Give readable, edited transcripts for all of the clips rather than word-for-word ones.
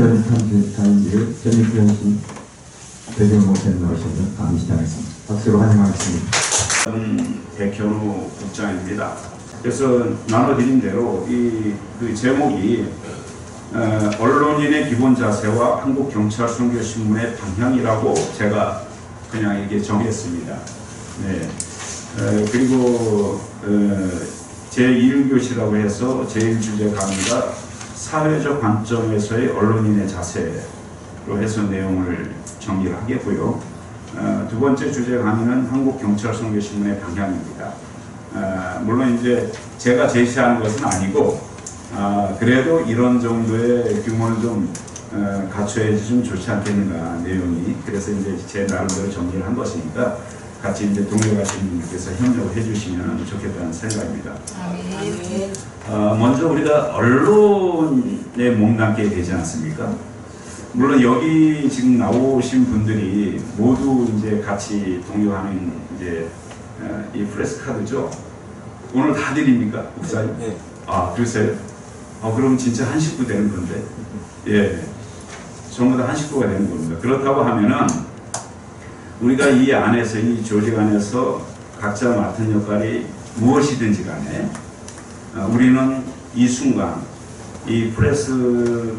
타임즈 전익구현신 배경 목사님 나오셔서 강의 시작하겠습니다. 박수로 환영하겠습니다. 저는 백현우 국장입니다. 그래서 나눠드린 대로 그 제목이 언론인의 기본 자세와 한국경찰선교신문의 방향이라고 제가 그냥 이렇게 정했습니다. 네. 그리고 제1교시라고 해서 제1주제 강의가 사회적 관점에서의 언론인의 자세로 해서 내용을 정리를 하겠고요. 두 번째 주제 강의는 한국경찰선교신문의 방향입니다. 물론 이제 제가 제시한 것은 아니고 그래도 이런 정도의 규모는 좀 갖춰야지 좀 좋지 않겠는가 내용이. 그래서 이제 제 나름대로 정리를 한 것이니까 같이 이제 동료가신 분들께서 협력을 해주시면 좋겠다는 생각입니다. 먼저 우리가 언론에 몸담게 되지 않습니까? 물론 여기 지금 나오신 분들이 모두 이제 같이 동요하는 이제 이 프레스 카드죠. 오늘 다 드립니까, 목사님? 네. 아, 그러세요? 그럼 진짜 한 식구 되는 건데, 예, 전부 다 한 식구가 되는 겁니다. 그렇다고 하면은 우리가 이 안에서 이 조직 안에서 각자 맡은 역할이 무엇이든지 간에 우리는 이 순간 이 프레스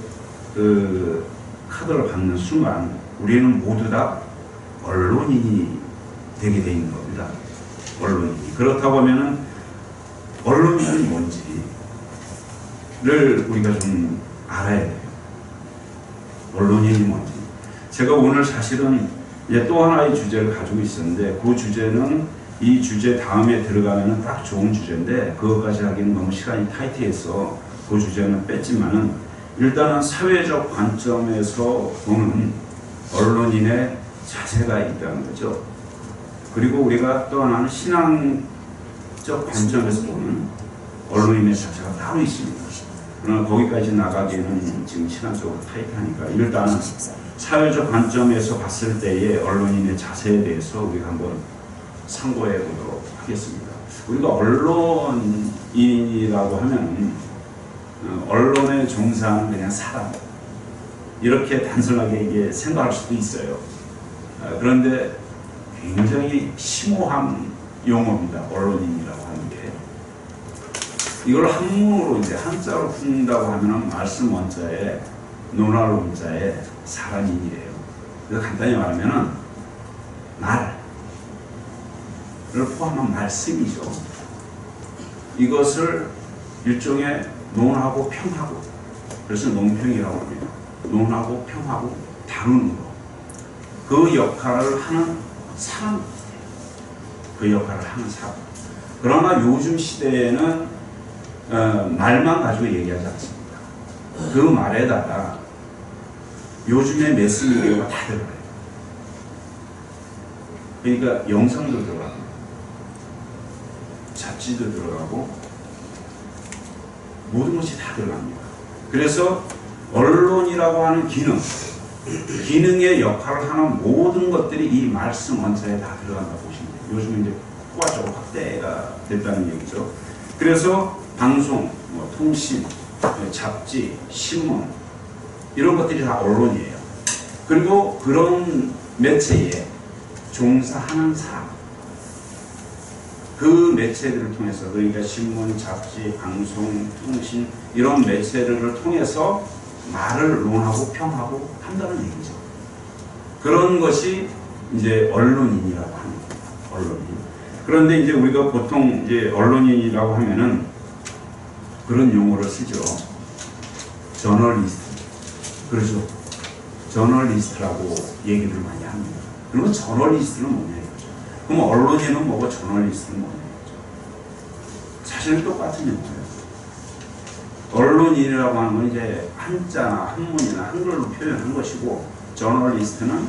카드를 받는 순간 우리는 모두 다 언론인이 되게 돼 있는 겁니다. 언론인이. 그렇다고 하면은 언론인이 뭔지를 우리가 좀 알아야 돼요. 언론인이 뭔지. 제가 오늘 사실은 이제 또 하나의 주제를 가지고 있었는데 그 주제는 이 주제 다음에 들어가면 딱 좋은 주제인데 그것까지 하기는 너무 시간이 타이트해서 그 주제는 뺐지만은 일단은 사회적 관점에서 보는 언론인의 자세가 있다는 거죠. 그리고 우리가 또 하나는 신앙적 관점에서 보는 언론인의 자세가 따로 있습니다. 그러나 거기까지 나가기에는 지금 시간적으로 타이트하니까 일단은 사회적 관점에서 봤을 때의 언론인의 자세에 대해서 우리가 한번 참고해 보도록 하겠습니다. 우리가 언론인이라고 하면 언론에 종사하는 그냥 사람 이렇게 단순하게 이게 생각할 수도 있어요. 그런데 굉장히 심오한 용어입니다. 언론인이라고 하는 게. 이걸 한문으로 이제 한자로 푼다고 하면은 말씀 원자에 논할 원자에 사람인이래요. 그래서 간단히 말하면은 말을 포함한 말씀이죠. 이것을 일종의 논하고 평하고, 그래서 논평이라고 합니다. 논하고 평하고 다루는 거. 그 역할을 하는 사람. 그 역할을 하는 사람. 그러나 요즘 시대에는 말만 가지고 얘기하지 않습니다. 그 말에다가 요즘에 매스미디어가 다 들어가요. 그러니까 영상도 들어가고 잡지도 들어가고 모든 것이 다 들어갑니다. 그래서 언론이라고 하는 기능의 역할을 하는 모든 것들이 이 말씀 원자에 다 들어간다고 보시면 돼요. 요즘은 이제 포괄적으로 확대가 됐다는 얘기죠. 그래서 방송, 통신, 잡지, 신문 이런 것들이 다 언론이에요. 그리고 그런 매체에 종사하는 사람, 그 매체들을 통해서, 그러니까 신문, 잡지, 방송, 통신 이런 매체들을 통해서 말을 논하고 평하고 한다는 얘기죠. 그런 것이 이제 언론인이라고 하는 겁니다. 언론인. 그런데 이제 우리가 보통 이제 언론인이라고 하면은 그런 용어를 쓰죠. 저널리스트. 그렇죠. 저널리스트라고 얘기를 많이 합니다. 그러면 저널리스트는 뭐냐 이거죠. 그럼 언론인은 뭐고 저널리스트는 뭐냐 이거죠. 사실 똑같은 용어예요. 언론인이라고 하는 건 이제 한자나 한문이나 한글로 표현한 것이고 저널리스트는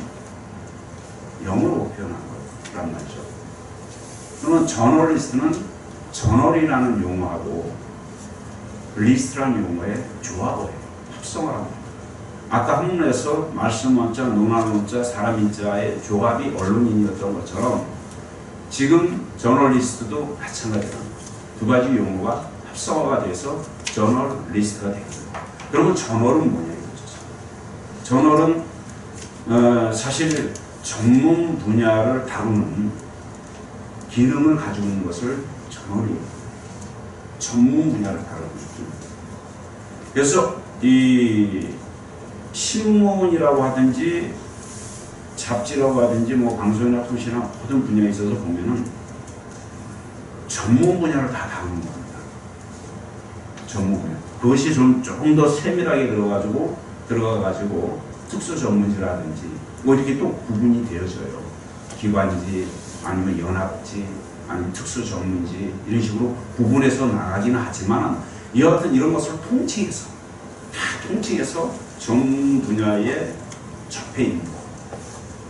영어로 표현한 거란 말이죠. 그러면 저널리스트는 저널이라는 용어하고 리스트라는 용어의 조합을 해요. 합성을 합니다. 아까 한문에서 말씀 원자, 논할 원자, 사람 인자의 조합이 언론인이었던 것처럼 지금 저널리스트도 마찬가지입니다. 두 가지 용어가 합성화가 돼서 저널리스트가 됩니다. 그러면 저널은 뭐냐 이거죠. 저널은 사실 전문 분야를 다루는 기능을 가지고 있는 것을 저널이에요. 전문 분야를 다루고 있습니다. 그래서 이 신문이라고 하든지 잡지라고 하든지 뭐 방송이나 통신이나 모든 분야에 있어서 보면은 전문 분야를 다 다루는 겁니다. 전문 분야. 그것이 좀 더 세밀하게 들어가가지고 특수 전문지라든지 뭐 이렇게 또 구분이 되어져요. 기관지 아니면 연합지 아니면 특수 전문지 이런 식으로 구분해서 나가기는 하지만 여하튼 이런 것을 통칭해서 전문 분야에 접해 있는 것,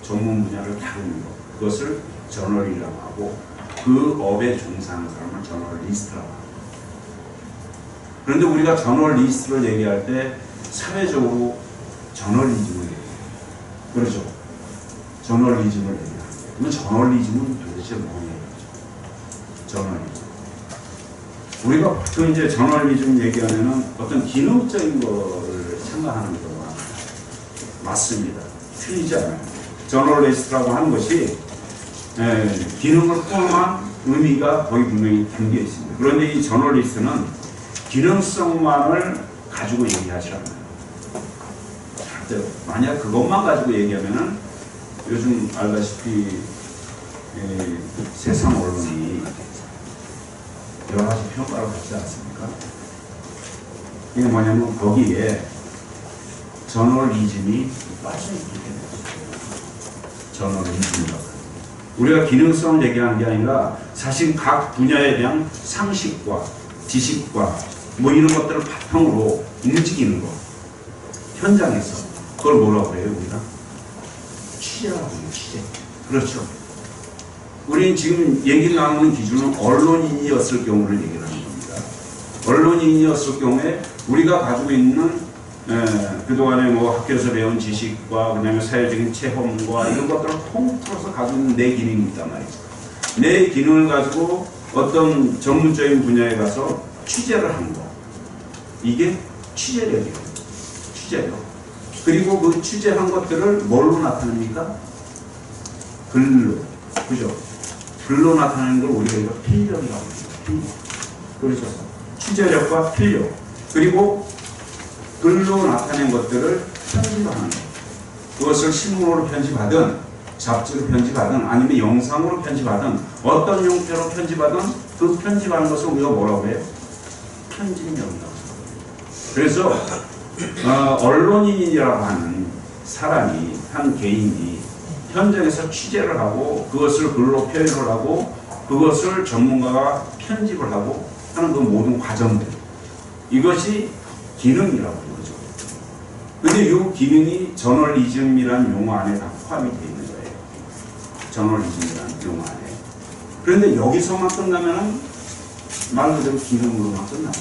전문 분야를 다루는 것, 그것을 저널이라고 하고 그 업에 종사하는 사람을 저널리스트라고 합니다. 그런데 우리가 저널리스트를 얘기할 때 사회적으로 저널리즘을 얘기해요. 그렇죠? 저널리즘을 얘기해요. 그러면 저널리즘은 도대체 뭐예요? 저널리즘. 우리가 보통 이제 저널리즘 얘기하면은 어떤 기능적인 거를 생각하는 거가 맞습니다. 틀리지 않아요. 저널리스트라고 하는 것이 기능을 포함한 의미가 거기 분명히 담겨 있습니다. 그런데 이 저널리스트는 기능성만을 가지고 얘기하지 않아요. 만약 그것만 가지고 얘기하면은 요즘 알다시피 세상 언론이 여러 가지 평가를 받지 않습니까? 이게 뭐냐면 거기에 저널리즘이 빠져있게 됩니다. 저널리즘이라고. 우리가 기능성을 얘기하는 게 아니라 사실 각 분야에 대한 상식과 지식과 뭐 이런 것들을 바탕으로 움직이는 거. 현장에서. 그걸 뭐라고 그래요, 우리가? 취재라고 해요, 취재. 그렇죠. 우리는 지금 얘기 나누는 기준은 언론인이었을 경우를 얘기를 하는 겁니다. 언론인이었을 경우에 우리가 가지고 있는 그동안에 뭐 학교에서 배운 지식과 그다음에 사회적인 체험과 이런 것들을 통틀어서 가지고 있는 내 기능이 있단 말이죠. 내 기능을 가지고 어떤 전문적인 분야에 가서 취재를 하는 거. 이게 취재력이에요. 취재력. 그리고 그 취재한 것들을 뭘로 나타냅니까? 글로. 그죠? 글로 나타내는 걸 우리가 이거 필력이라고 합니다. 필력. 그렇죠. 취재력과 필력. 그리고 글로 나타낸 것들을 편집하는 것. 그것을 신문으로 편집하든 잡지로 편집하든 아니면 영상으로 편집하든 어떤 형태로 편집하든 그 편집하는 것을 우리가 뭐라고 해요? 편집력이라고. 그래서 언론인이라고 하는 사람이, 한 개인이 현장에서 취재를 하고 그것을 글로 표현을 하고 그것을 전문가가 편집을 하고 하는 그 모든 과정들, 이것이 기능이라고 하는 거죠. 근데 이 기능이 저널리즘이라는 용어 안에 다 포함이 되어 있는 거예요. 저널리즘이라는 용어 안에. 그런데 여기서만 끝나면은 말 그대로 기능으로만 끝나요.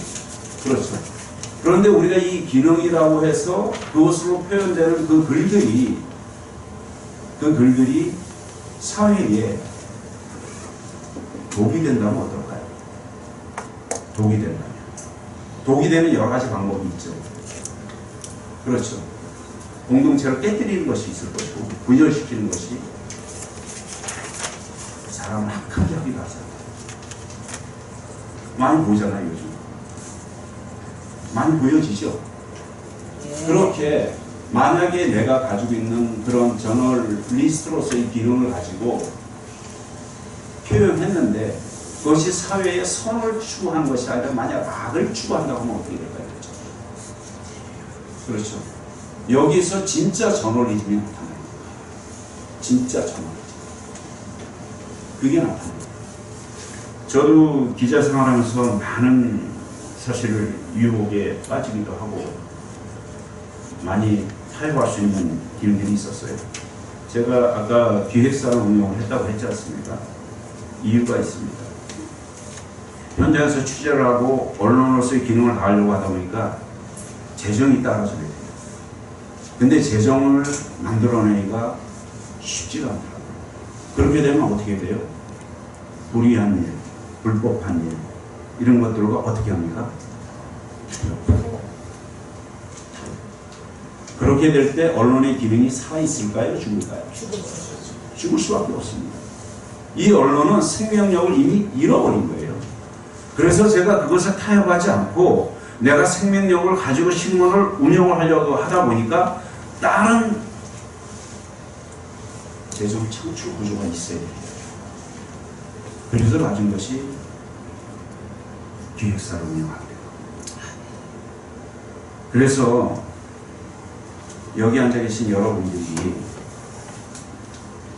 그렇죠. 그런데 우리가 이 기능이라고 해서 그것으로 표현되는 그 글들이 사회에 독이 된다면 어떨까요? 독이 된다면. 독이 되는 여러 가지 방법이 있죠. 그렇죠. 공동체를 깨뜨리는 것이 있을 것이고, 분열시키는 것이 사람을 악하게 하기도 하잖아요. 많이 보이잖아요, 요즘. 많이 보여지죠? 그렇게 만약에 내가 가지고 있는 그런 저널리스트로서의 기능을 가지고 표현했는데 그것이 사회의 선을 추구하는 것이 아니라 만약 악을 추구한다고 하면 어떻게 될까요? 그렇죠. 여기서 진짜 저널리즘이 나타나요. 진짜 저널리즘. 그게 나타나요. 저도 기자 생활하면서 많은 사실 유혹에 빠지기도 하고 많이 타협할 수 있는 길들이 있었어요. 제가 아까 기획사를 운영을 했다고 했지 않습니까? 이유가 있습니다. 현장에서 취재를 하고 언론으로서의 기능을 다하려고 하다 보니까 재정이 따라줘야 돼요. 근데 재정을 만들어내기가 쉽지가 않더라고요. 그렇게 되면 어떻게 돼요? 불의한 일, 불법한 일, 이런 것들과 어떻게 합니까? 그렇게 될 때 언론의 기능이 살아있을까요? 죽을까요? 죽을 수밖에 없습니다. 이 언론은 생명력을 이미 잃어버린 거예요. 그래서 제가 그것에 타협하지 않고 내가 생명력을 가지고 신문을 운영을 하려고 하다 보니까 다른 재정 창출 구조가 있어야 됩니다. 그래서 가진 것이 기획사를 운영하게 돼요. 그래서 여기 앉아 계신 여러분들이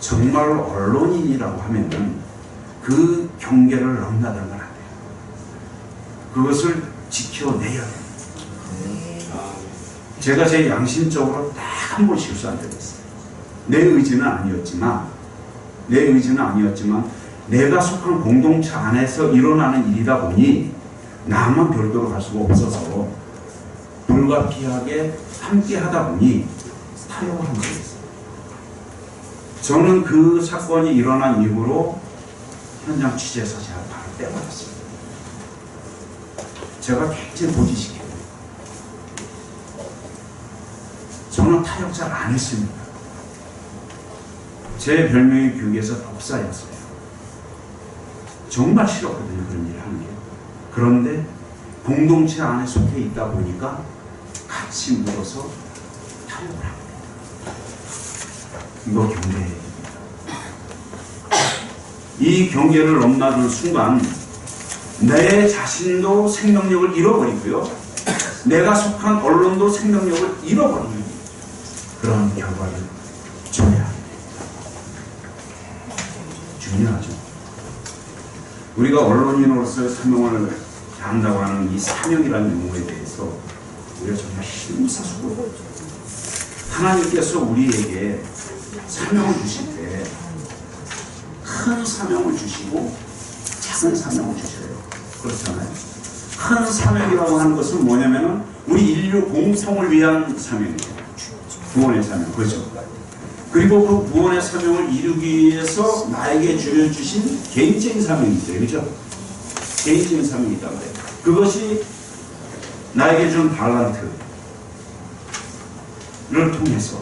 정말 언론인이라고 하면은 그 경계를 넘나들면 안 돼요. 그것을 지켜내야 돼요. 제가 제 양심적으로 딱 한 번 실수 안 되겠어요. 내 의지는 아니었지만 내가 속한 공동체 안에서 일어나는 일이다 보니 나만 별도로 갈 수가 없어서 불가피하게 함께 하다 보니 타협을 한 적이 있어요. 저는 그 사건이 일어난 이후로 현장 취재에서 제가 바로 떼버렸습니다. 제가 굉장히 고지시켜요. 저는 타협 잘 안 했습니다. 제 별명이 교계에서 독사였어요. 정말 싫었거든요, 그런 일을 하는 게. 그런데 공동체 안에 속해 있다 보니까 같이 묻어서 타협을 합니다. 이거 경계해야 됩니다. 이 경계를 넘나드는 순간 내 자신도 생명력을 잃어버리고요, 내가 속한 언론도 생명력을 잃어버리는 그런 결과를 줘야 합니다. 중요하죠. 우리가 언론인으로서의 사명을 다한다고 하는 이 사명이라는 용어에 대해서 우리가 정말 힘써서 하나님께서 우리에게 사명을 주실 때 큰 사명을 주시고 작은 사명을 주셔요. 그렇잖아요. 큰 사명이라고 하는 것은 뭐냐면은 우리 인류 공통을 위한 사명이에요. 구원의 사명. 그렇죠. 그리고 그 구원의 사명을 이루기 위해서 나에게 주신 개인적인 사명이 있어요. 그렇죠? 개인적인 사명이 있단 말이에요. 그것이 나에게 준 달란트를 통해서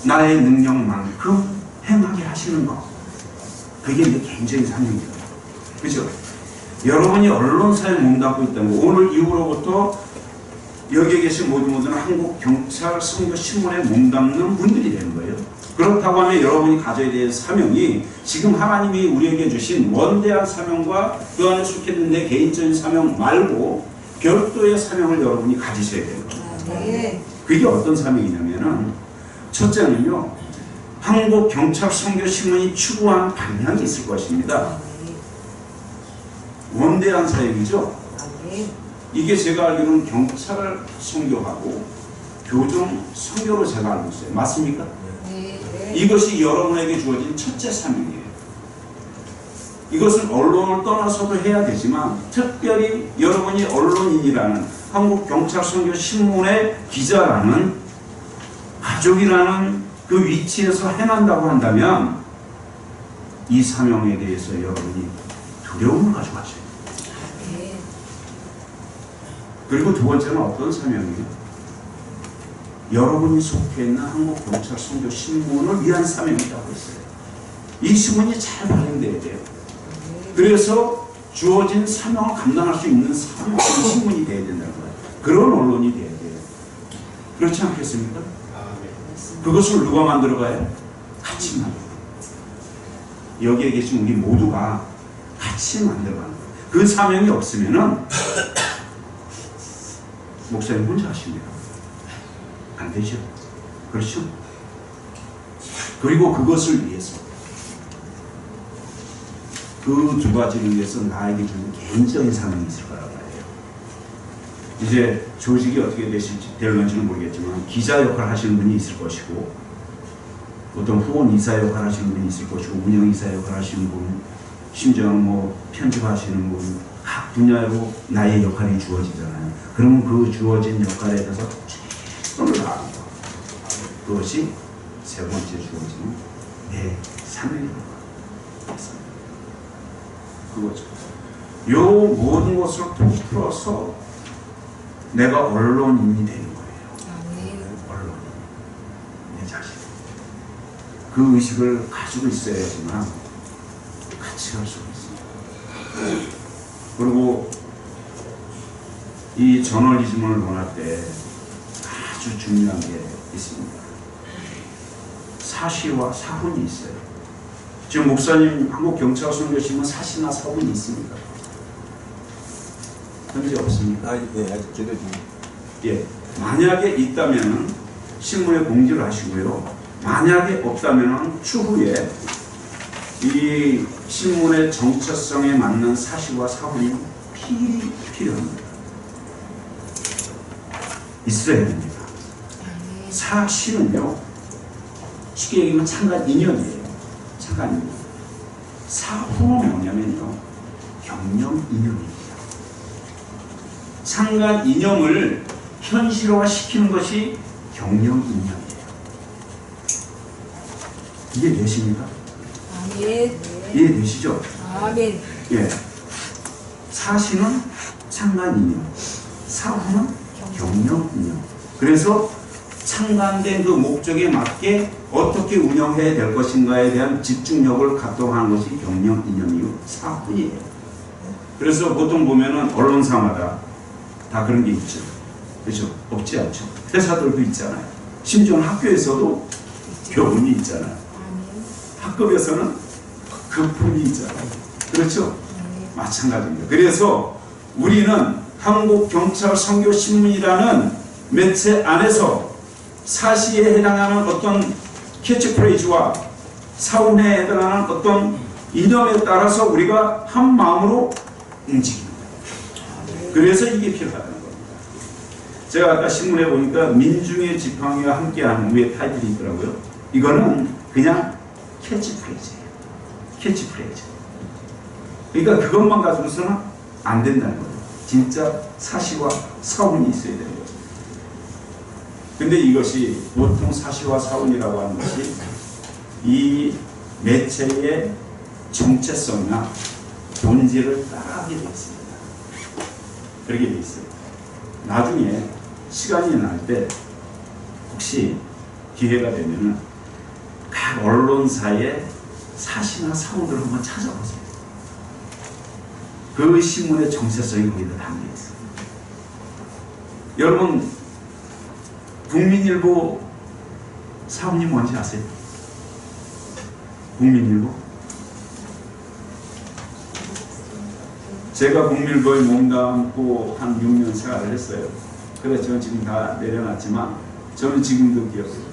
나의 능력만큼 행하게 하시는 것. 그게 내 개인적인 사명입니다. 그렇죠? 여러분이 언론사에 몸담고 있다는 거, 오늘 이후로부터 여기에 계신 모든 분들은 한국 경찰 선교 신문에 몸담는 분들이 되는 거예요. 그렇다고 하면 여러분이 가져야 될 사명이 지금 하나님이 우리에게 주신 원대한 사명과 그 안에 속해 있는 내 개인적인 사명 말고 별도의 사명을 여러분이 가지셔야 되는 거예요. 그게 어떤 사명이냐면은 첫째는요, 한국 경찰 선교 신문이 추구한 방향이 있을 것입니다. 원대한 사역이죠. 이게 제가 알기로는 경찰 선교하고 교정 선교로 제가 알고 있어요. 맞습니까? 이것이 여러분에게 주어진 첫째 사명이에요. 이것은 언론을 떠나서도 해야 되지만 특별히 여러분이 언론인이라는 한국 경찰 선교 신문의 기자라는 가족이라는 그 위치에서 행한다고 한다면 이 사명에 대해서 여러분이 두려움을 가져가셔야 돼요. 그리고 두 번째는 어떤 사명이에요? 여러분이 속해 있는 한국경찰 선교 신문을 위한 사명이라고 했어요. 이 신문이 잘 발행돼야 돼요. 그래서 주어진 사명을 감당할 수 있는 신문이 돼야 된다는 거예요. 그런 언론이 돼야 돼요. 그렇지 않겠습니까? 그것을 누가 만들어가요? 같이 만들어가요. 여기에 계신 우리 모두가 같이 만들어가는 거예요. 그 사명이 없으면은 목사님 혼자 하십니다. 안 되죠. 그렇죠? 그리고 그것을 위해서 그 두 가지를 위해서 나에게 주는 개인적인 사명이 있을 거라고 해요. 이제 조직이 어떻게 될런지는 모르겠지만 기자 역할 하시는 분이 있을 것이고 어떤 후원 이사 역할 하시는 분이 있을 것이고 운영 이사 역할 하시는 분, 심지어는 뭐 편집하시는 분, 각 분야로 나의 역할이 주어지잖아요. 그러면 그 주어진 역할에 대해서 최선을 다하는 것. 그것이 세 번째 주어지는 내 사명입니다. 그거죠. 요 모든 것을 통틀어서 내가 언론인이 되는 거예요. 그 의식을 가지고 있어야지만 같이 갈 수가 있습니다. 그리고 이 저널리즘을 논할 때 아주 중요한 게 있습니다. 사시와 사훈이 있어요. 지금 목사님 한국경찰선교시면 사시나 사훈이 있습니까? 현재 없습니까? 예, 아직 제도 중. 예. 만약에 있다면은 신문에 공지를 하시고요. 만약에 없다면은 추후에 이 신문의 정체성에 맞는 사시와 사훈이 필요합니다. 있어야 됩니다. 사시는요, 쉽게 얘기하면 창간 인연이에요. 창간 인연. 사훈은 뭐냐면요, 경영 인연입니다. 창간 이념을 현실화시키는 것이 경영 이념이에요. 이해되십니까? 아멘. 이해되시죠? 아멘. 예. 사시는 창간 이념, 사후는 경영 이념. 그래서 창간된 그 목적에 맞게 어떻게 운영해야 될 것인가에 대한 집중력을 갖도록 하는 것이 경영 이념이고 사훈이에요. 그래서 보통 보면은 언론사마다 다 그런 게 있죠. 그렇죠? 없지 않죠. 회사들도 있잖아요. 심지어 학교에서도 교훈이 있잖아요. 학급에서는 급품이 있잖아요. 그렇죠? 마찬가지입니다. 그래서 우리는 한국경찰선교신문이라는 매체 안에서 사시에 해당하는 어떤 캐치프레이즈와 사훈에 해당하는 어떤 이념에 따라서 우리가 한 마음으로 움직입니다. 그래서 이게 필요하다는 겁니다. 제가 아까 신문에 보니까 민중의 지팡이와 함께하는 위에 타이틀이 있더라고요. 이거는 그냥 캐치프레이즈예요. 캐치프레이즈. 그러니까 그것만 가지고서는 안 된다는 거예요. 진짜 사시와 사훈이 있어야 되는 거예요. 근데 이것이 보통 사시와 사훈이라고 하는 것이 이 매체의 정체성이나 본질을 따라하게 되어 있습니다. 그렇게 되어 있어요. 나중에 시간이 날 때 혹시 기회가 되면은 각 언론사의 사시나 사훈을 한번 찾아보세요. 그 신문의 정체성이 거기다 담겨 있어요. 여러분, 국민일보 사훈이 뭔지 아세요? 국민일보? 제가 국민일보에 몸담고 한 6년 생활을 했어요. 그래서 저는 지금 다 내려놨지만 저는 지금도 기억해요.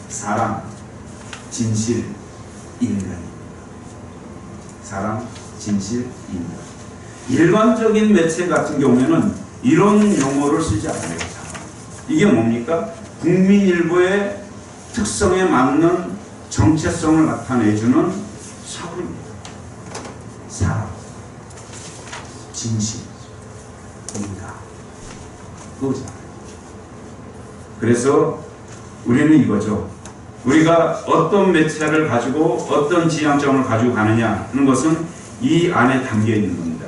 사랑, 진실, 인간. 사랑, 진실, 인간. 일반적인 매체 같은 경우에는 이런 용어를 쓰지 않아요. 이게 뭡니까? 국민일보의 특성에 맞는 정체성을 나타내주는 사훈입니다. 사랑, 진실, 인간. 그거잖아요. 그래서 우리는 이거죠. 우리가 어떤 매체를 가지고 어떤 지향점을 가지고 가느냐 하는 것은 이 안에 담겨 있는 겁니다.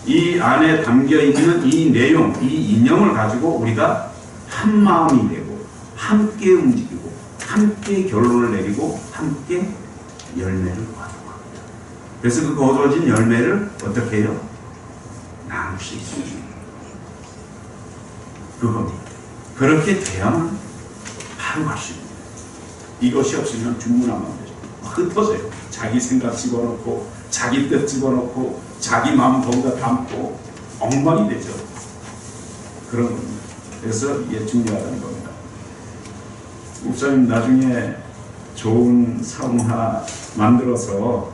이 안에 담겨 있는 이 내용, 이 이념을 가지고 우리가 한 마음이 되고 함께 움직이고 함께 결론을 내리고 함께 열매를 거두는 겁니다. 그래서 그 거두어진 열매를 어떻게 해요? 나눌 수 있습니다. 그겁니다. 그렇게 돼야만 바로 갈 수 있습니다. 이것이 없으면 중문하면 되죠. 흩어져요. 자기 생각 집어넣고 자기 뜻 집어넣고 자기 마음 거기다 담고 엉망이 되죠. 그런 겁니다. 그래서 이게 중요하다는 겁니다. 목사님 나중에 좋은 사원 하나 만들어서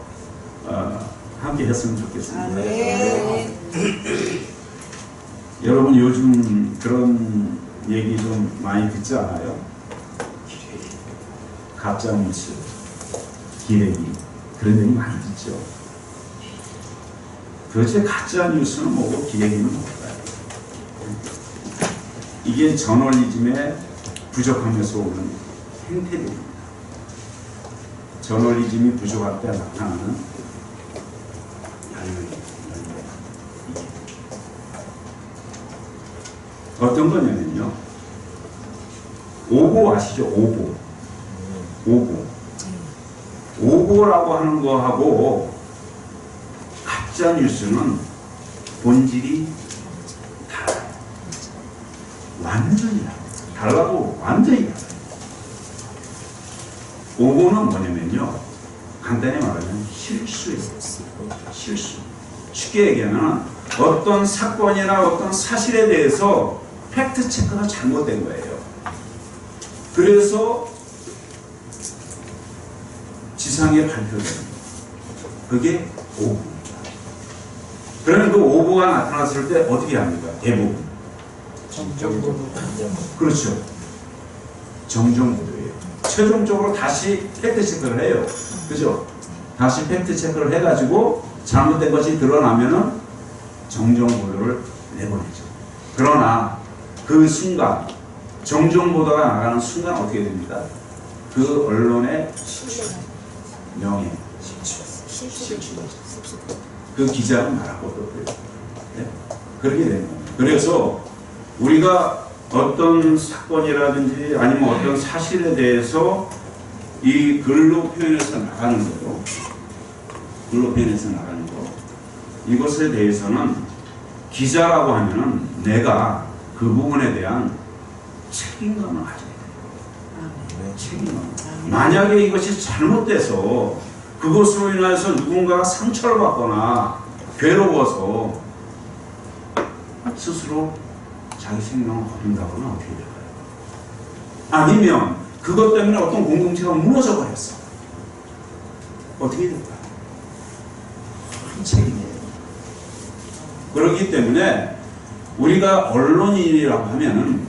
함께 했으면 좋겠습니다. 아멘. 여러분 요즘 그런 얘기 좀 많이 듣지 않아요? 가짜뉴스, 기레기 그런 얘기 많이 듣죠. 도대체 가짜뉴스는 뭐고 기레기는 뭘까요? 이게 저널리즘의 부족함에서 오는 행태들입니다. 저널리즘이 부족할 때 나타나는 열매. 어떤 거냐면요. 오보 아시죠? 오보. 오보라고 하는 거하고 가짜 뉴스는 본질이 달라요. 완전히 달라고 완전히 달라요. 오보는 뭐냐면요, 간단히 말하면 실수예요. 실수. 쉽게 얘기하면 어떤 사건이나 어떤 사실에 대해서 팩트 체크가 잘못된 거예요. 그래서 지상에 발표됩니다. 그게 오보입니다. 그러면 그 오보가 나타났을 때 어떻게 합니까? 대부분 그렇죠. 정정보도예요. 최종적으로 다시 팩트 체크를 해요. 그죠? 다시 팩트 체크를 해가지고 잘못된 것이 드러나면은 정정보도를 내보내죠. 그러나 그 순간 정정보도가 나가는 순간 어떻게 됩니까? 그 언론의 명예, 그 기자는 말하고 또 네? 그렇게 되는 거예요. 그래서 우리가 어떤 사건이라든지 아니면 어떤 사실에 대해서 이 글로 표현해서 나가는 거죠. 글로 표현해서 나가는 거. 이것에 대해서는 기자라고 하면은 내가 그 부분에 대한 책임감을 가져야 돼요. 책임감. 만약에 이것이 잘못돼서 그것으로 인해서 누군가가 상처를 받거나 괴로워서 스스로 자기 생명을 거둔다거나 어떻게 될까요? 아니면 그것 때문에 어떤 공동체가 무너져 버렸어. 어떻게 될까요? 큰 책임이에요. 그렇기 때문에 우리가 언론인이라고 하면은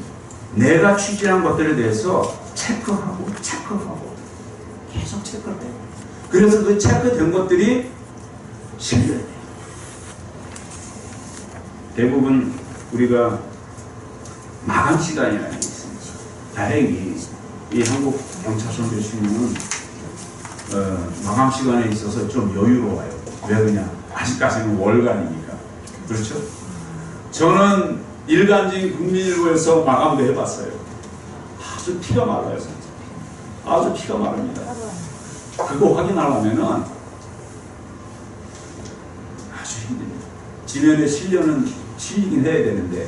내가 취재한 것들에 대해서 체크하고 계속 체크를 해요. 그래서 그 체크된 것들이 실려야 돼요. 대부분 우리가 마감 시간이라는 게 있습니다. 다행히 이 한국 경찰선교 신문은 마감 시간에 있어서 좀 여유로워요. 왜 그러냐? 아직까지는 월간이니까. 그렇죠? 저는 일간지인 국민일보에서 마감도 해봤어요. 아주 피가 말라요. 아주 피가 마릅니다. 그거 확인하려면은 아주 힘듭니다. 지면에 실리긴 해야 되는데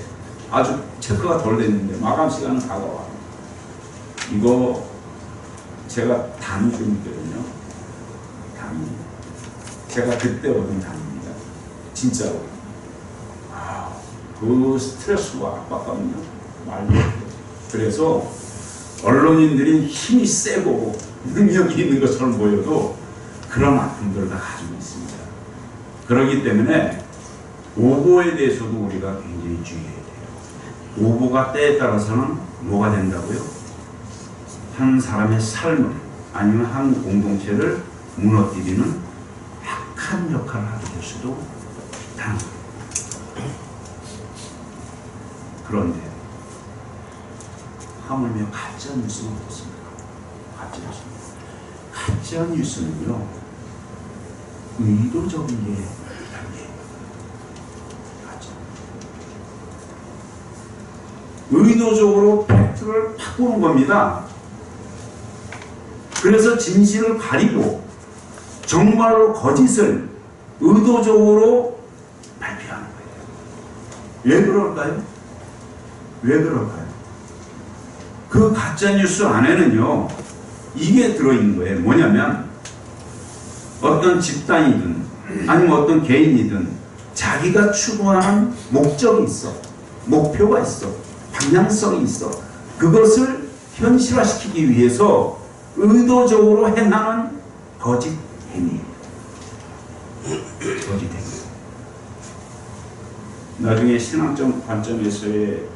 아주 체크가 덜 됐는데 마감 시간은 다가와. 이거 제가 담이 좀 있거든요. 담이. 제가 그때 얻은 담입니다. 진짜로. 그 스트레스와 압박감은요, 말도 안 돼요. 그래서 언론인들이 힘이 세고 능력이 있는 것처럼 보여도 그런 아픔들을 다 가지고 있습니다. 그렇기 때문에 오보에 대해서도 우리가 굉장히 주의해야 돼요. 오보가 때에 따라서는 뭐가 된다고요? 한 사람의 삶을 아니면 한 공동체를 무너뜨리는 악한 역할을 하게 될 수도 있다는 거예요. 그런데 하물며 가짜 뉴스는 어떻습니까? 가짜 뉴스는요, 의도적인 게 아니에요. 가짜. 의도적으로 팩트를 바꾸는 겁니다. 그래서 진실을 가리고 정말로 거짓을 의도적으로 발표하는 거예요. 왜 그럴까요? 왜 그럴까요? 그 가짜뉴스 안에는요, 이게 들어있는 거예요. 뭐냐면, 어떤 집단이든, 아니면 어떤 개인이든, 자기가 추구하는 목적이 있어. 목표가 있어. 방향성이 있어. 그것을 현실화시키기 위해서 의도적으로 행하는 거짓 행위예요. 거짓 행위. 나중에 신앙적 관점에서의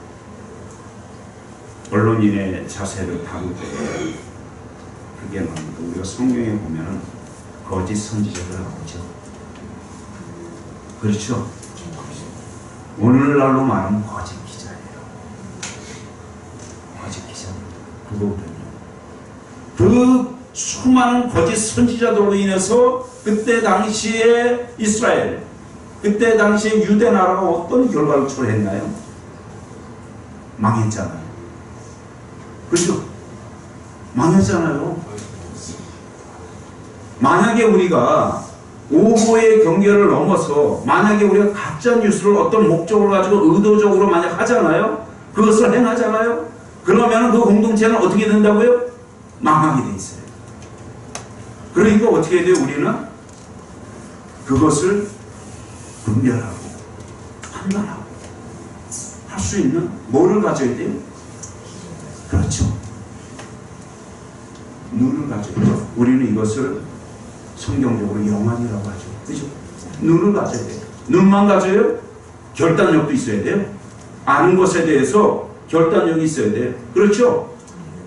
언론인의 자세를 다룰 때 그게 나옵니다. 우리가 성경에 보면 거짓 선지자가 나오죠. 그렇죠? 오늘날로 말하면 거짓 기자예요. 거짓 기자입니다. 그거거든요. 그 수많은 거짓 선지자들로 인해서 그때 당시에 이스라엘, 그때 당시에 유대 나라가 어떤 결과를 초래했나요? 망했잖아요. 그렇죠? 망했잖아요. 만약에 우리가 오보의 경계를 넘어서 만약에 우리가 가짜 뉴스를 어떤 목적으로 가지고 의도적으로 만약 하잖아요. 그것을 행하잖아요. 그러면 그 공동체는 어떻게 된다고요? 망하게 돼 있어요. 그러니까 어떻게 돼요? 우리는 그것을 분별하고 판단하고 할 수 있는 뭐를 가져야 돼요? 그렇죠. 눈을 가져야 돼요. 우리는 이것을 성경적으로 영안이라고 하죠. 그죠? 눈을 가져야 돼요. 눈만 가져요? 결단력도 있어야 돼요. 아는 것에 대해서 결단력이 있어야 돼요. 그렇죠?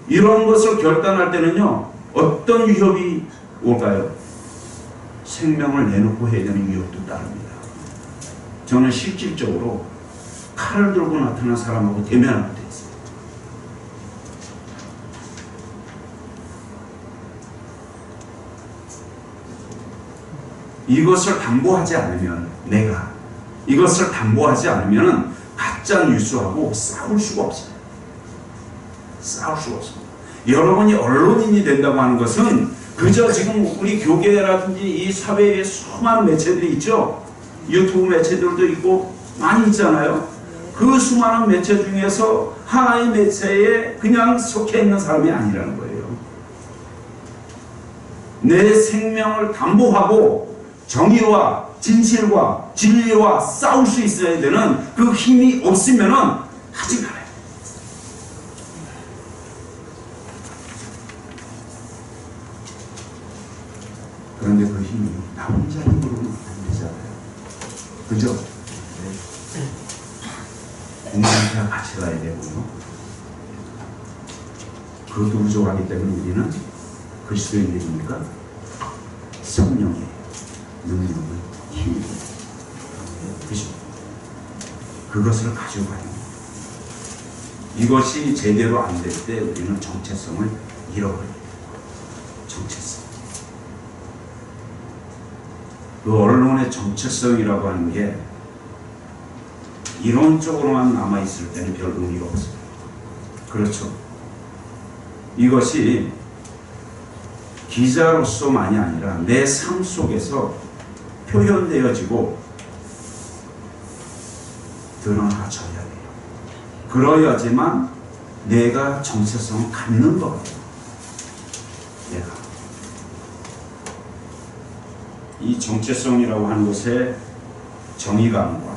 이런 것을 결단할 때는요, 어떤 위협이 올까요? 생명을 내놓고 해야 되는 위협도 따릅니다. 저는 실질적으로 칼을 들고 나타난 사람하고 대면하게 돼 있어요. 이것을 담보하지 않으면 이것을 담보하지 않으면 가짜 뉴스하고 싸울 수가 없어요. 싸울 수가 없습니다. 여러분이 언론인이 된다고 하는 것은 그저 지금 우리 교계라든지 이 사회에 수많은 매체들이 있죠. 유튜브 매체들도 있고 많이 있잖아요. 그 수많은 매체 중에서 하나의 매체에 그냥 속해 있는 사람이 아니라는 거예요. 내 생명을 담보하고 정의와 진실과 진리와 싸울 수 있어야 되는 그 힘이 없으면은 하지 말아요. 그런데 그 힘이 나 혼자 힘으로는 안 되잖아요. 그죠? 공동체와 같이 가야 되고요. 그것도 부족하기 때문에 우리는 그리스도인들이니까 성령의 능력을 힘이 그죠? 그것을 가지고 가는 거예요. 이것이 제대로 안 될 때 우리는 정체성을 잃어버려요. 정체성. 그 언론의 정체성이라고 하는 게 이론적으로만 남아있을 때는 별 의미가 없어요. 그렇죠. 이것이 기자로서만이 아니라 내 삶 속에서 표현되어지고 드러나져야 돼요. 그러야지만 내가 정체성을 갖는 거예요. 내가. 이 정체성이라고 하는 것에 정의감과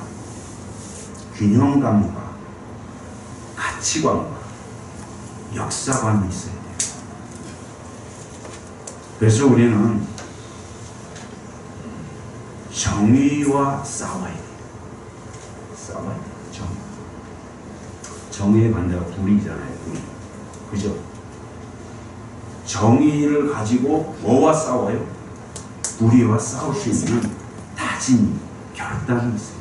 균형감과 가치관과 역사관이 있어야 돼요. 그래서 우리는 정의와 싸워야 돼요. 싸워야 돼요. 정의의 반대가 불의잖아요. 불의. 그죠? 정의를 가지고 뭐와 싸워요? 불의와 싸울 수 있는 다짐이, 결단이 있어요.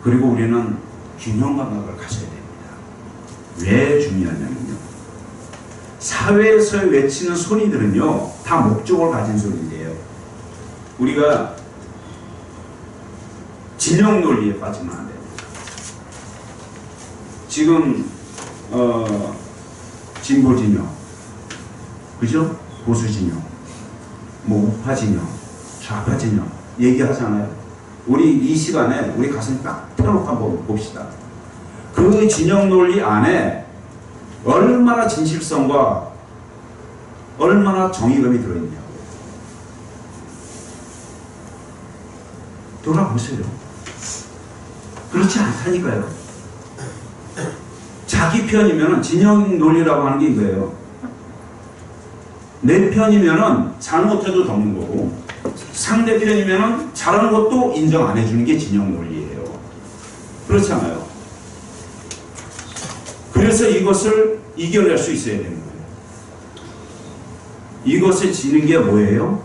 그리고 우리는 균형 감각을 가져야 됩니다. 왜 중요하냐면요. 사회에서 외치는 소리들은요, 다 목적을 가진 소리인데요. 우리가 진영 논리에 빠지면 안 됩니다. 지금 진보 진영, 그죠? 보수 진영, 뭐 우파 진영, 좌파 진영 얘기하잖아요. 우리 이 시간에 우리 가슴 딱 펴놓고 한번 봅시다. 그 진영 논리 안에 얼마나 진실성과 얼마나 정의감이 들어있냐고. 돌아보세요. 그렇지 않다니까요. 자기 편이면 진영 논리라고 하는 게 이거예요. 내 편이면 잘못해도 덮는 거고, 상대편이면 잘하는 것도 인정 안 해주는 게 진영 논리예요. 그렇잖아요. 그래서 이것을 이겨낼 수 있어야 되는 거예요. 이것에 지는 게 뭐예요?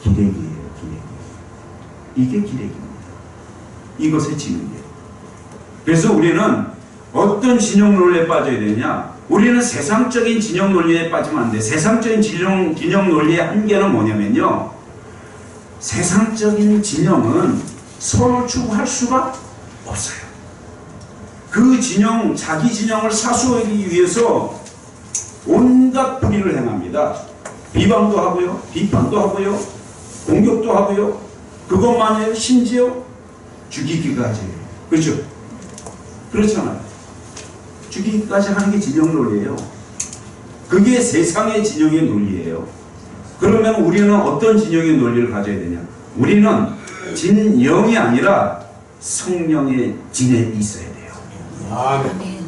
기레기예요. 기레기. 이게 기레기입니다. 이것에 지는 게. 그래서 우리는 어떤 진영 논리에 빠져야 되냐? 우리는 세상적인 진영 논리에 빠지면 안 돼. 세상적인 진영 논리의 한계는 뭐냐면요. 세상적인 진영은 서로 추구할 수가 없어요. 그 진영, 자기 진영을 사수하기 위해서 온갖 불의를 행합니다. 비방도 하고요, 비판도 하고요, 공격도 하고요. 그것만 아니라 심지어 죽이기까지 해요. 그렇죠? 그렇잖아요. 죽이기까지 하는 게 진영 논리예요. 그게 세상의 진영의 논리예요. 그러면 우리는 어떤 진영의 논리를 가져야 되냐? 우리는 진영이 아니라 성령의 진에 있어야 돼요. 아멘.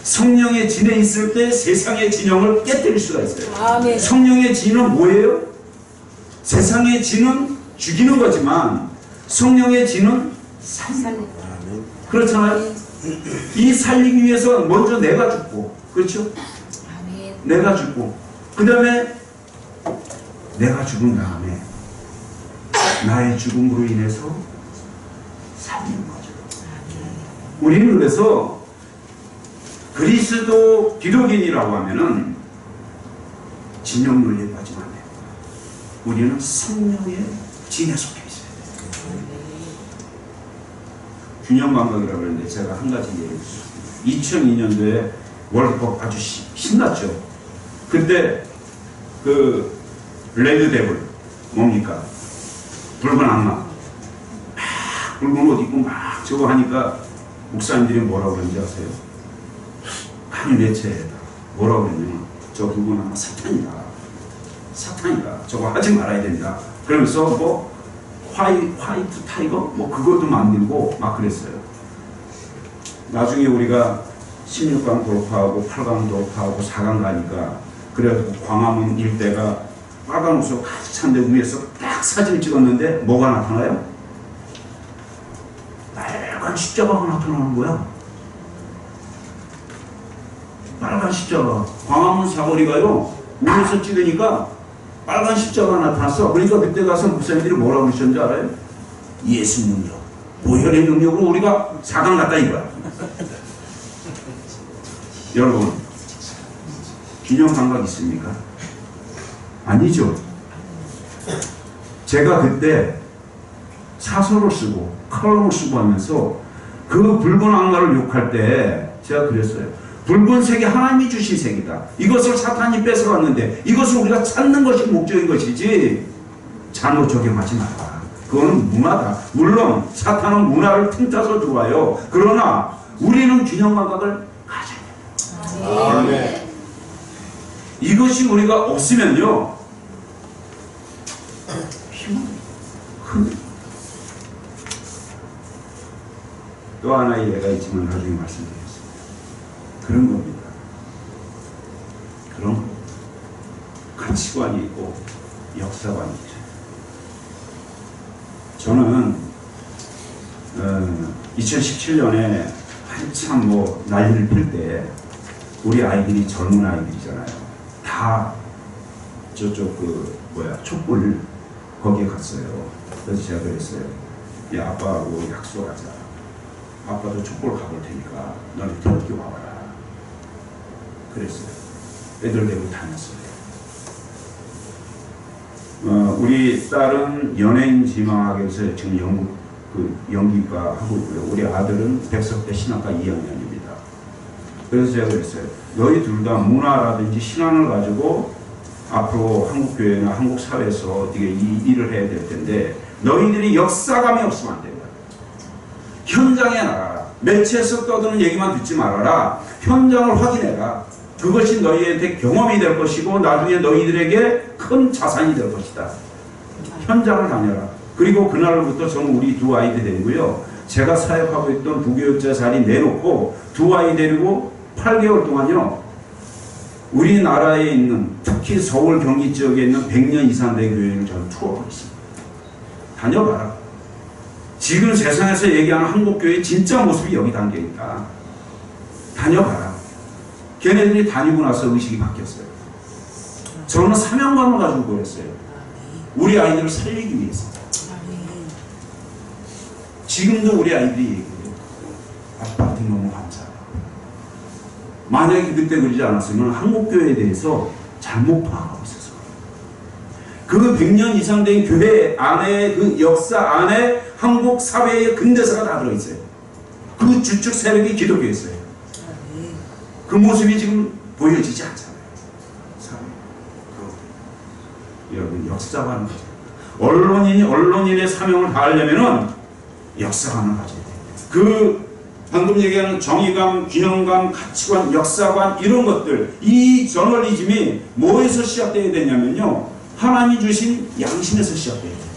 성령의 진에 있을 때 세상의 진영을 깨뜨릴 수가 있어요. 아멘. 성령의 진은 뭐예요? 세상의 진은 죽이는 거지만 성령의 진은 살리는 거예요. 그렇잖아요. 이 살리기 위해서 먼저 내가 죽고, 그렇죠? 아멘. 내가 죽고, 그 다음에 내가 죽은 다음에 나의 죽음으로 인해서 살리는 거죠. 우리는 그래서 그리스도 기독인이라고 하면은 진영 논리에 빠지면 안 돼요. 우리는 성령의 진에 속해 있어야 돼요. 균형 감각이라고 그러는데 제가 한 가지 얘기해주겠습니다. 2002년도에 월드컵 아주 신났죠. 그때 그 레드 데블 뭡니까? 붉은 악마 막 붉은 옷 입고 막 저거 하니까 목사님들이 뭐라고 그러는지 아세요? 한 매체에다 뭐라고 그랬냐면 저 붉은 악마 사탄이다 저거 하지 말아야 된다 그러면서 뭐 화이트 타이거 뭐 그것도 만들고 막 그랬어요. 나중에 우리가 16강 돌파하고 8강 돌파하고 4강 가니까 그래가지고 광화문 일대가 빨간 옷으로 가득 찬데 위에서 딱 사진을 찍었는데 뭐가 나타나요? 빨간 십자가가 나타나는 거야. 빨간 십자가. 광화문 사거리가요 위에서 찍으니까 빨간 십자가가 나타났어. 그러니까 그때 가서 목사님들이 뭐라고 그러셨는지 알아요? 예수 능력, 보혈의 능력으로 우리가 4강 갔다 이거야. 여러분 균형 감각 있습니까? 아니죠. 제가 그때 사설을 쓰고 칼럼을 쓰고 하면서 그 붉은 악마를 욕할 때 제가 그랬어요. 붉은색이 하나님이 주신 색이다. 이것을 사탄이 뺏어갔는데 이것을 우리가 찾는 것이 목적인 것이지 잘못 적용하지 마라. 그거는 문화다. 물론 사탄은 문화를 틈타서 좋아요. 그러나 우리는 균형 감각을 가져야 돼요. 아멘. 이것이 우리가 없으면요 힘은 또 하나의 예가 있지만 나중에 말씀드리겠습니다. 그런 겁니다. 그런 가치관이 있고 역사관이 있죠. 저는 2017년에 한참 뭐 난리를 필 때 우리 아이들이 젊은 아이들이잖아요. 다 저쪽 촛불 거기에 갔어요. 그래서 제가 그랬어요. 야 아빠하고 약속하자. 아빠도 촛불 가볼 테니까 너네 태극기 와봐라. 그랬어요. 애들 데리고 다녔어요. 우리 딸은 연예인 지망학에서 지금 영국 연기과 하고 있고요. 우리 아들은 백석대 신학과 2학년입니다. 그래서 제가 그랬어요. 너희 둘 다 문화라든지 신앙을 가지고 앞으로 한국교회나 한국사회에서 어떻게 이 일을 해야 될 텐데 너희들이 역사감이 없으면 안 된다. 현장에 나가라. 매체에서 떠드는 얘기만 듣지 말아라. 현장을 확인해라. 그것이 너희한테 경험이 될 것이고 나중에 너희들에게 큰 자산이 될 것이다. 현장을 다녀라. 그리고 그날부터 저는 우리 두 아이들 데리고요. 제가 사역하고 있던 부교육자 자리 내놓고 두 아이 데리고 8개월 동안요. 우리나라에 있는 특히 서울 경기 지역에 있는 100년 이상 된 교회를 저는 투어하고 있습니다. 다녀봐라. 지금 세상에서 얘기하는 한국교회의 진짜 모습이 여기 담겨있다. 다녀봐라. 걔네들이 다니고 나서 의식이 바뀌었어요. 저는 사명감을 가지고 그랬어요. 우리 아이들을 살리기 위해서. 지금도 우리 아이들이 얘기해요. 아빠한테 너무 감사하다. 만약에 그때 그러지 않았으면 한국교회에 대해서 잘못 파악하고 있었어요. 그 100년 이상 된 교회 안에 그 역사 안에 한국 사회의 근대사가 다 들어있어요. 그 주축 세력이 기독교였어요. 그 모습이 지금 보여지지 않잖아요. 역사관을 가져야 돼요. 언론인이 언론인의 사명을 다하려면은 역사관을 가져야 돼요. 그 방금 얘기하는 정의감, 균형감, 가치관, 역사관 이런 것들, 이 저널리즘이 뭐에서 시작되어야 되냐면요, 하나님이 주신 양심에서 시작돼야 돼요.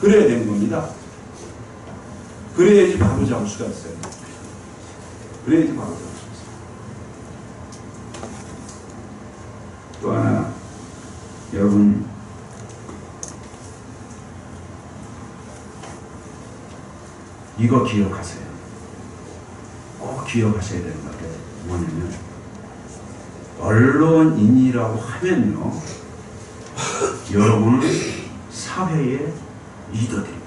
그래야 되는 겁니다. 그래야지 바로 잡을 수가 있어요. 그래야지 바로 잡을 수 있어요. 또 하나, 여러분, 이거 기억하세요. 꼭 기억하셔야 되는 게 뭐냐면, 언론인이라고 하면요, 여러분은 사회의 리더들입니다.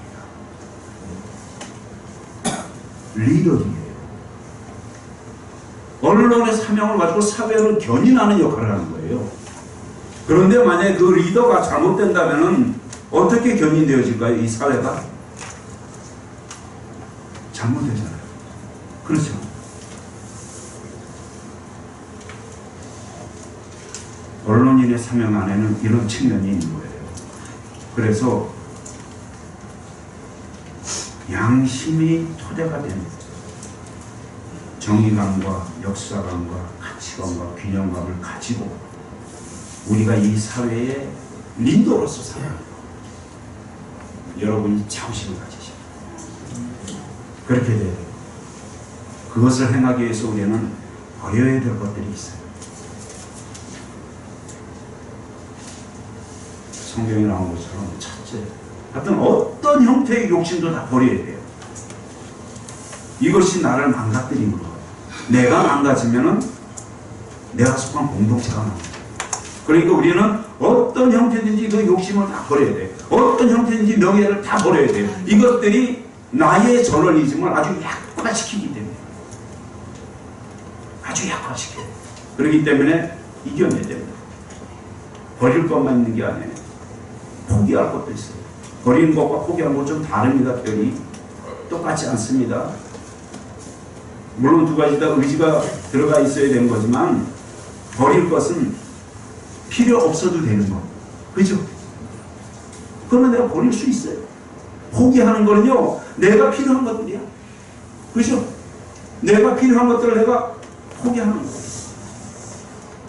리더들이에요. 언론의 사명을 가지고 사회를 견인하는 역할을 하는 거예요. 그런데 만약에 그 리더가 잘못된다면 어떻게 견인되어질까요? 이 사회가? 잘못되잖아요. 그렇죠? 언론인의 사명 안에는 이런 측면이 있는 거예요. 그래서 양심이 토대가 되는 정의감과 역사감과 가치관과 균형감을 가지고 우리가 이 사회의 리더로서 살아요. 여러분이 자부심을 가지시고 그렇게 돼야 돼요. 그것을 행하기 위해서 우리는 버려야 될 것들이 있어요. 성경에 나온 것처럼 첫째, 하여튼 어떤 형태의 욕심도 다 버려야 돼요. 이것이 나를 망가뜨리는 거예요. 내가 망가지면은 내가 속한 공동체가 망가져요. 그러니까 우리는 어떤 형태든지 그 욕심을 다 버려야 돼요. 어떤 형태든지 명예를 다 버려야 돼요. 이것들이 나의 저널리즘을 아주 약화시키기 때문에. 아주 약화시켜요. 그렇기 때문에 이겨내야 됩니다. 버릴 것만 있는 게 아니에요. 포기할 것도 있어요. 버리는 것과 포기하는 것 좀 다릅니다. 별이 똑같지 않습니다. 물론 두 가지 다 의지가 들어가 있어야 되는 거지만 버릴 것은 필요 없어도 되는 거. 그죠? 그러면 내가 버릴 수 있어요. 포기하는 거는요, 내가 필요한 것들이야. 그죠? 내가 필요한 것들을 내가 포기하는 거예요.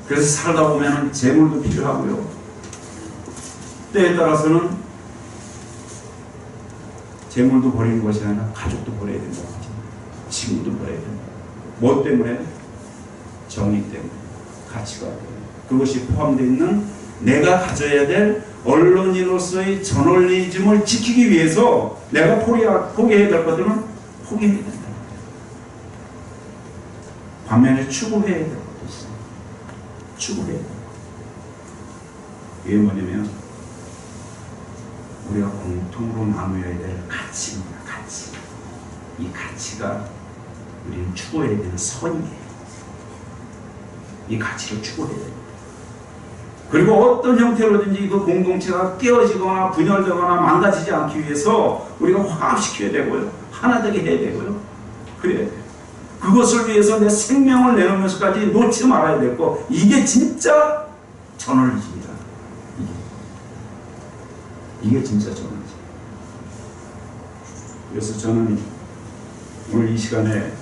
그래서 살다 보면 재물도 필요하고요. 때에 따라서는 재물도 버리는 것이 아니라 가족도 버려야 된다. 친구도 버려야 된다. 뭐 때문에? 정의 때문에, 가치관 때문에. 그것이 포함되어 있는 내가 가져야 될 언론인으로서의 저널리즘을 지키기 위해서 내가 포기해야 될 것들은 포기해야 된다. 반면에 추구해야 될 것도 있어요. 추구해야 될 것. 이게 뭐냐면 우리가 공통으로 나누어야 될 가치입니다. 가치. 이 가치가 우리는 추구해야 되는 선이에요. 이 가치를 추구해야 돼요. 그리고 어떤 형태로든지 그 공동체가 깨어지거나 분열되거나 망가지지 않기 위해서 우리가 화합시켜야 되고요. 하나 되게 해야 되고요. 그래야 돼요. 그것을 위해서 내 생명을 내놓으면서까지 놓지 말아야 되고, 이게 진짜 저널리즘이다. 이게 진짜 저널리즘. 그래서 저는 오늘 이 시간에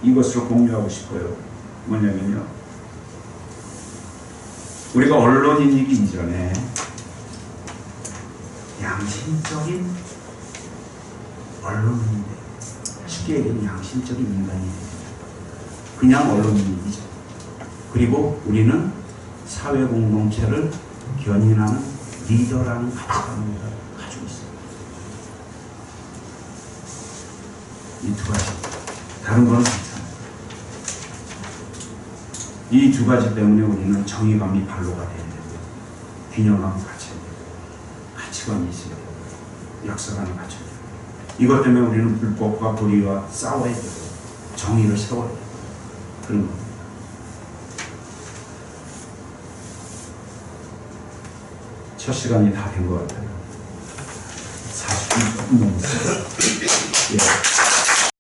이것을 공유하고 싶어요. 뭐냐면요, 우리가 언론인이기 이전에 양심적인 언론인인데, 쉽게 얘기하면 양심적인 인간이 그냥 언론인이죠. 그리고 우리는 사회 공동체를 견인하는 리더라는 가치관을 가지고 있어요. 이 두 가지. 다른 거는 괜찮아요. 이 두 가지 때문에 우리는 정의감이 발로가 돼야 되고, 균형감을 갖춰야 되고, 가치관이 있어야 되고, 역사관을 갖춰야 되고, 이것 때문에 우리는 불법과 불의와 싸워야 되고, 정의를 세워야 되고, 그런 겁니다. 첫 시간이 다 된 것 같아요. 40분 조금 넘었어요.